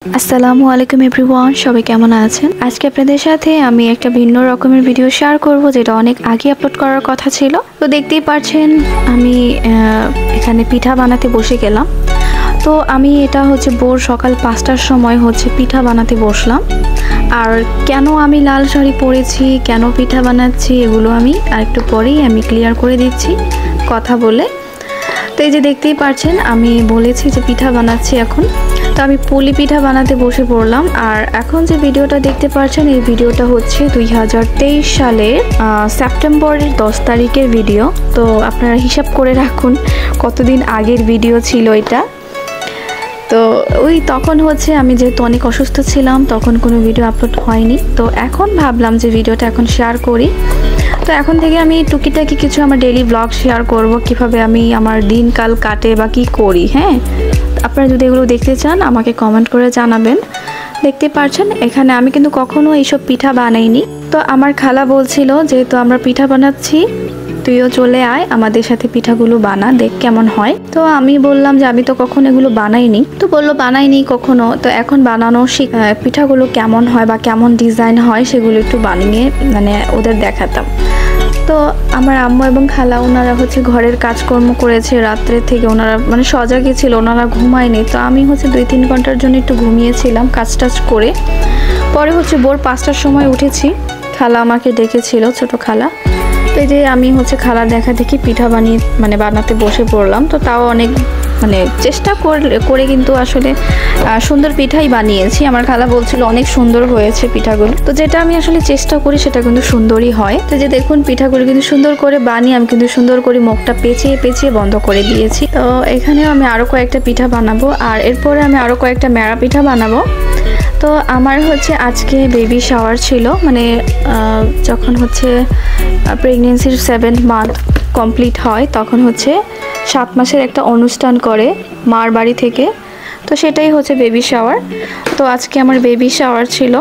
আসসালামু আলাইকুম এভরিওয়ান, সবাই কেমন আছেন? আজকে আপনাদের সাথে আমি একটা ভিন্ন রকমের ভিডিও শেয়ার করব, যেটা অনেক আগে আপলোড করার কথা ছিল। তো দেখতেই পাচ্ছেন আমি এখানে পিঠা বানাতে বসে গেলাম। তো আমি এটা হচ্ছে ভোর সকাল 5টার সময় হচ্ছে পিঠা বানাতে বসলাম। আর কেন আমি লাল শাড়ি পরেছি, কেন পিঠা বানাচ্ছি, এগুলো আমি আরেকটু পরেই আমি ক্লিয়ার করে দিচ্ছি কথা বলে। তো এই যে দেখতেই পাচ্ছেন আমি বলেছি যে পিঠা বানাচ্ছি এখন। তো আমি পুলি পিঠা বানাতে বসে পড়লাম। আর এখন যে ভিডিওটা দেখতে পাচ্ছেন, এই ভিডিওটা হচ্ছে 2023 সালের সেপ্টেম্বরের 10 তারিখের ভিডিও। তো আপনারা হিসাব করে রাখুন কতদিন আগের ভিডিও ছিল এটা। তো ওই তখন হচ্ছে আমি যেহেতু অনেক অসুস্থ ছিলাম, তখন কোনো ভিডিও আপলোড হয়নি। তো এখন ভাবলাম যে ভিডিওটা এখন শেয়ার করি। তো এখন থেকে আমি টুকিটাকি কিছু আমার ডেইলি ব্লগ শেয়ার করব, কিভাবে আমি আমার দিনকাল কাটে বা কি করি। হ্যাঁ, আপনারা যদি এগুলো দেখতে চান আমাকে কমেন্ট করে জানাবেন। দেখতে পাচ্ছেন এখানে আমি কিন্তু কখনো এইসব পিঠা বানাইনি। তো আমার খালা বলছিল যেহেতু আমরা পিঠা বানাচ্ছি, তুইও চলে আয় আমাদের সাথে, পিঠাগুলো বানা, দেখ কেমন হয়। তো আমি বললাম যে আমি তো কখনো এগুলো বানাইনি। তো বললো বানাইনি কখনো, তো এখন বানানো শিখ, পিঠাগুলো কেমন হয় বা কেমন ডিজাইন হয় সেগুলো একটু বানিয়ে মানে ওদের দেখাতাম। তো আমার আম্মু এবং খালা ওনারা হচ্ছে ঘরের কাজকর্ম করেছে রাত্রে থেকে, ওনারা মানে সজাগে ছিল, ওনারা ঘুমায়নি। তো আমি হচ্ছে 2-3 ঘন্টার জন্য একটু ঘুমিয়েছিলাম কাজ টাজ করে। পরে হচ্ছে ভোর 5টার সময় উঠেছি, খালা আমাকে ডেকেছিল, ছোট খালা। তো এই যে আমি হচ্ছে খালা দেখা দেখি পিঠা বানাতে বসে পড়লাম। তো তাও অনেক চেষ্টা করে কিন্তু আসলে সুন্দর পিঠাই বানিয়েছি। আমার খালা বলছিল অনেক সুন্দর হয়েছে পিঠাগুলো। তো যেটা আমি আসলে চেষ্টা করি সেটা কিন্তু সুন্দরই হয়। তো যে দেখুন পিঠাগুলো কিন্তু সুন্দর করে বানিয়ে আমি কিন্তু সুন্দর করে মুখটা পেঁচিয়ে বন্ধ করে দিয়েছি। তো এখানেও আমি আরও কয়েকটা পিঠা বানাবো, আর এরপরে আমি আরও কয়েকটা মেরা পিঠা বানাবো। তো আমার হচ্ছে আজকে বেবি শাওয়ার ছিল, যখন হচ্ছে প্রেগনেন্সির 7th মান্থ কমপ্লিট হয়, তখন হচ্ছে 7 মাসের একটা অনুষ্ঠান করে মার বাড়ি থেকে। তো সেটাই হচ্ছে বেবি শাওয়ার। তো আজকে আমার বেবি শাওয়ার ছিল।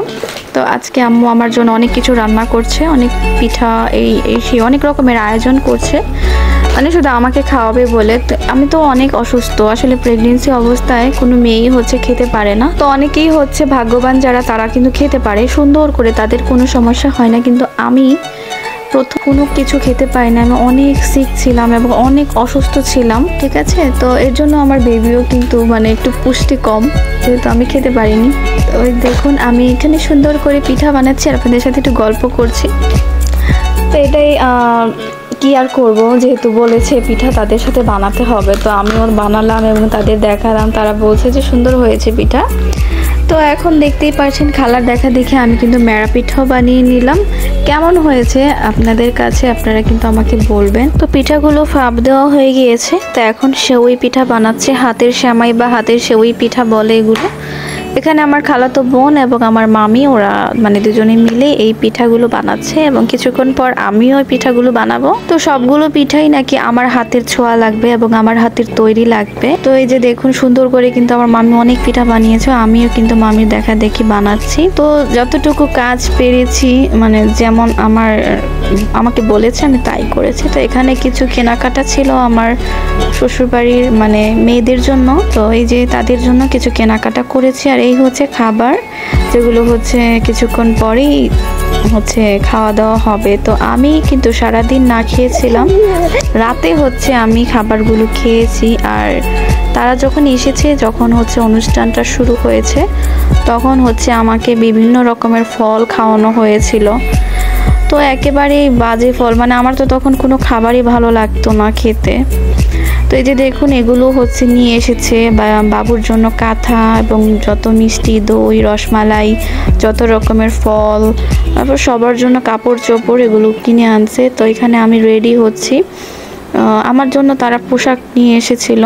তো আজকে আম্মু আমার জন্য অনেক কিছু রান্না করছে, অনেক পিঠা সেই অনেক রকমের আয়োজন করছে, শুধু আমাকে খাওয়াবে বলে। আমি তো অনেক অসুস্থ, আসলে প্রেগনেন্সি অবস্থায় কোনো মেয়েই হচ্ছে খেতে পারে না। তো অনেকেই হচ্ছে ভাগ্যবান যারা, তারা কিন্তু খেতে পারে সুন্দর করে, তাদের কোনো সমস্যা হয় না। কিন্তু আমি প্রথম কোনো কিছু খেতে পারি না, আমি অনেক সিক ছিলাম এবং অনেক অসুস্থ ছিলাম, ঠিক আছে। তো এর জন্য আমার বেবিও কিন্তু একটু পুষ্টি কম, যেহেতু আমি খেতে পারিনি। তো ওই দেখুন আমি এখানে সুন্দর করে পিঠা বানাচ্ছি আর আপনাদের সাথে একটু গল্প করছি। তো এটাই কি আর করব, যেহেতু বলেছে পিঠা তাদের সাথে বানাতে হবে, তো আমিও বানালাম এবং তাদের দেখালাম। তারা বলছে যে সুন্দর হয়েছে পিঠা। তো এখন দেখতেই পাচ্ছেন খালার দেখা দেখে আমি কিন্তু মেরা পিঠাও বানিয়ে নিলাম। কেমন হয়েছে আপনাদের কাছে আপনারা কিন্তু আমাকে বলবেন। তো পিঠাগুলো ফাপ দেওয়া হয়ে গিয়েছে। তো এখন সেউই পিঠা বানাচ্ছে, হাতের সেমাই বা হাতের সেউই পিঠা বলে এগুলো। এখানে আমার খালাতো বোন এবং আমার মামি, ওরা দুজনে মিলে এই পিঠাগুলো বানাচ্ছে এবং কিছুক্ষণ পর আমিও ওই পিঠাগুলো বানাবো। তো সবগুলো পিঠাই নাকি আমার হাতের ছোঁয়া লাগবে এবং আমার হাতের তৈরি লাগবে। তো এই যে দেখুন সুন্দর করে কিন্তু আমার মামি অনেক পিঠা বানিয়েছে, আমিও কিন্তু মামির দেখা দেখি বানাচ্ছি। তো যতটুকু কাজ পেরেছি, যেমন আমাকে বলেছে আমি তাই করেছি। তো এখানে কিছু কেনাকাটা ছিল আমার শ্বশুরবাড়ির মেয়েদের জন্য। তো এই যে তাদের জন্য কিছু কেনাকাটা করেছি। আর এই হচ্ছে খাবার, যেগুলো হচ্ছে কিছুক্ষণ পরেই হচ্ছে খাওয়া দাওয়া হবে। তো আমি কিন্তু সারাদিন না খেয়েছিলাম, রাতে হচ্ছে আমি খাবারগুলো খেয়েছি। আর তারা যখন এসেছে, যখন হচ্ছে অনুষ্ঠানটা শুরু হয়েছে, তখন হচ্ছে আমাকে বিভিন্ন রকমের ফল খাওয়ানো হয়েছিল। তো একেবারেই বাজে ফল, আমার তো তখন কোনো খাবারই ভালো লাগতো না খেতে। তো এই যে দেখুন এগুলো হচ্ছে নিয়ে এসেছে বাবুর জন্য কাঁথা এবং যত মিষ্টি, দই, রসমালাই, যত রকমের ফল, তারপর সবার জন্য কাপড় চোপড়, এগুলো কিনে আনছে। তো এখানে আমি রেডি হচ্ছি, আমার জন্য তারা পোশাক নিয়ে এসেছিল।